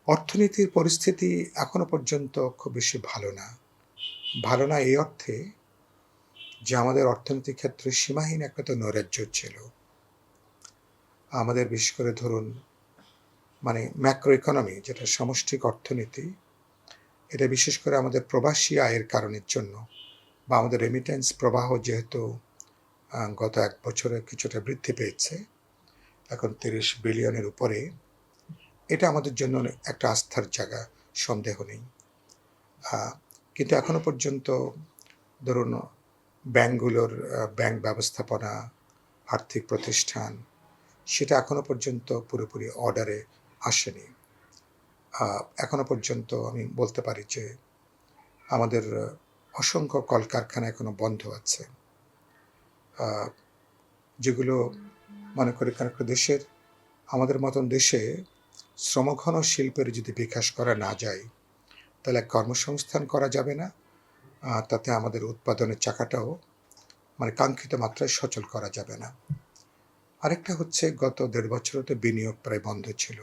অর্থনীতির পরিস্থিতি এখনো পর্যন্ত খুব বেশি ভালো না। ভালো না এই অর্থে যে আমাদের অর্থনৈতিক ক্ষেত্রে সীমাহীন একটা তো নৈরাজ্য ছিল। আমাদের বিশেষ করে ধরুন ম্যাক্রো ইকোনমি যেটা সামষ্টিক অর্থনীতি, এটা বিশেষ করে আমাদের প্রবাসী আয়ের কারণের জন্য বা আমাদের রেমিটেন্স প্রবাহ যেহেতু গত ১ বছরে কিছুটা বৃদ্ধি পেয়েছে, এখন ৩০ বিলিয়নের উপরে। এটা আমাদের জন্য একটা আস্থার জায়গা, সন্দেহ নেই। কিন্তু এখনো পর্যন্ত ধরুন ব্যাংকগুলোর ব্যাংক ব্যবস্থাপনা, আর্থিক প্রতিষ্ঠান সেটা এখনো পর্যন্ত পুরোপুরি অর্ডারে আসেনি। এখনো পর্যন্ত আমি বলতে পারি যে আমাদের অসংখ্য কলকারখানা এখনো বন্ধ আছে, যেগুলো মনে করি একটা দেশের, আমাদের মতন দেশে শ্রমঘন শিল্পের যদি বিকাশ করা না যায় তাহলে কর্মসংস্থান করা যাবে না, তাতে আমাদের উৎপাদনের চাকাটাও কাঙ্ক্ষিত মাত্রায় সচল করা যাবে না। আরেকটা হচ্ছে গত ১.৫ বছরে তো বিনিয়োগ প্রায় বন্ধ ছিল।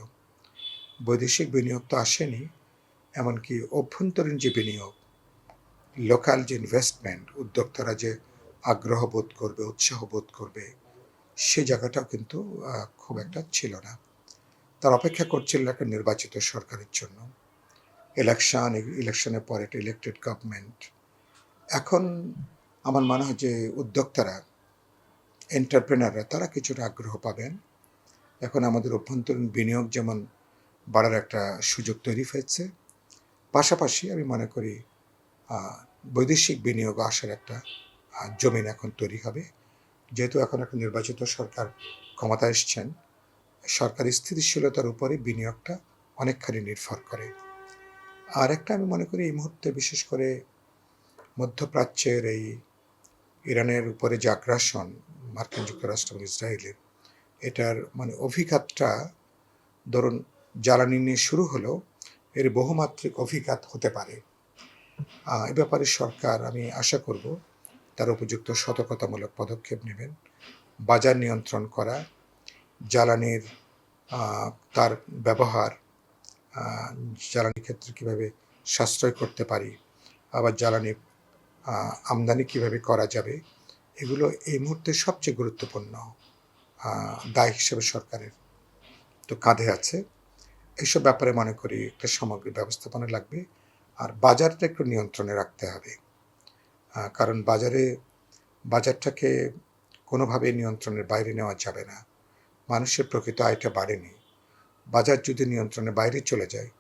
বৈদেশিক বিনিয়োগ তো আসেনি, এমনকি অভ্যন্তরীণ যে বিনিয়োগ, লোকাল যে ইনভেস্টমেন্ট, উদ্যোক্তারা যে আগ্রহ বোধ করবে, উৎসাহ বোধ করবে, সে জায়গাটাও কিন্তু খুব একটা ছিল না। তার অপেক্ষা করছিল একটা নির্বাচিত সরকারের জন্য। ইলেকশনের পরে একটা ইলেক্টেড গভর্নমেন্ট। এখন আমার মনে হয় যে উদ্যোক্তারা, এন্টারপ্রেনাররা তারা কিছুটা আগ্রহ পাবেন। এখন আমাদের অভ্যন্তরীণ বিনিয়োগ যেমন বাড়ার একটা সুযোগ তৈরি হয়েছে, পাশাপাশি আমি মনে করি বৈদেশিক বিনিয়োগ আসার একটা জমিন এখন তৈরি হবে। যেহেতু এখন একটা নির্বাচিত সরকার ক্ষমতায় এসছেন, সরকারি স্থিতিশীলতার উপরে বিনিয়োগটা অনেকখানি নির্ভর করে। আর একটা আমি মনে করি এই মুহূর্তে বিশেষ করে মধ্যপ্রাচ্যের এই ইরানের উপরে যে আগ্রাসন মার্কিন যুক্তরাষ্ট্র এবং ইসরায়েলের, এটার অভিঘাতটা ধরুন জ্বালানি নিয়ে শুরু হলেও এর বহুমাত্রিক অভিঘাত হতে পারে। এ ব্যাপারে সরকার, আমি আশা করব, তার উপযুক্ত সতর্কতামূলক পদক্ষেপ নেবেন। বাজার নিয়ন্ত্রণ করা, জ্বালানির তার ব্যবহার, জ্বালানির ক্ষেত্রে কীভাবে সাশ্রয় করতে পারি, আবার জ্বালানি আমদানি কীভাবে করা যাবে, এগুলো এই মুহূর্তে সবচেয়ে গুরুত্বপূর্ণ দায় হিসেবে সরকারের তো কাঁধে আছে। এইসব ব্যাপারে মনে করি একটা সামগ্রিক ব্যবস্থাপনা লাগবে। আর বাজারটা একটু নিয়ন্ত্রণে রাখতে হবে, কারণ বাজারটাকে কোনোভাবে নিয়ন্ত্রণের বাইরে নেওয়া যাবে না। মানুষের প্রকৃত আয়টা বাড়েনি, বাজার যদি নিয়ন্ত্রণের বাইরে চলে যায়,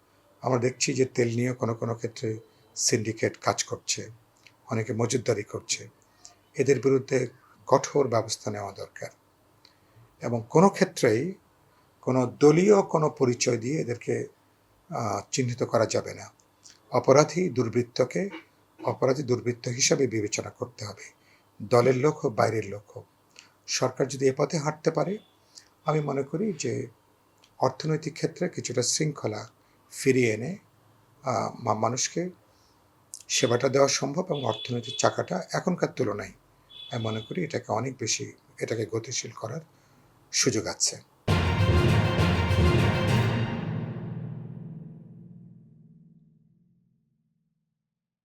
আমরা দেখছি যে তেল নিয়ে কোনো ক্ষেত্রে সিন্ডিকেট কাজ করছে, অনেকে মজুতদারি করছে। এদের বিরুদ্ধে কঠোর ব্যবস্থা নেওয়া দরকার এবং কোনো ক্ষেত্রেই কোনো দলীয় কোনো পরিচয় দিয়ে এদেরকে চিহ্নিত করা যাবে না। অপরাধী দুর্বৃত্ত হিসাবে বিবেচনা করতে হবে, দলের লোক হোক বাইরের লোক হোক। সরকার যদি এ পথে হাঁটতে পারে, আমি মনে করি যে অর্থনৈতিক ক্ষেত্রে কিছুটা শৃঙ্খলা ফিরিয়ে এনে মানুষকে সেবাটা দেওয়া সম্ভব এবং অর্থনৈতিক চাকাটা এখনকার তুলনায় আমি মনে করি এটাকে অনেক বেশি গতিশীল করার সুযোগ আছে।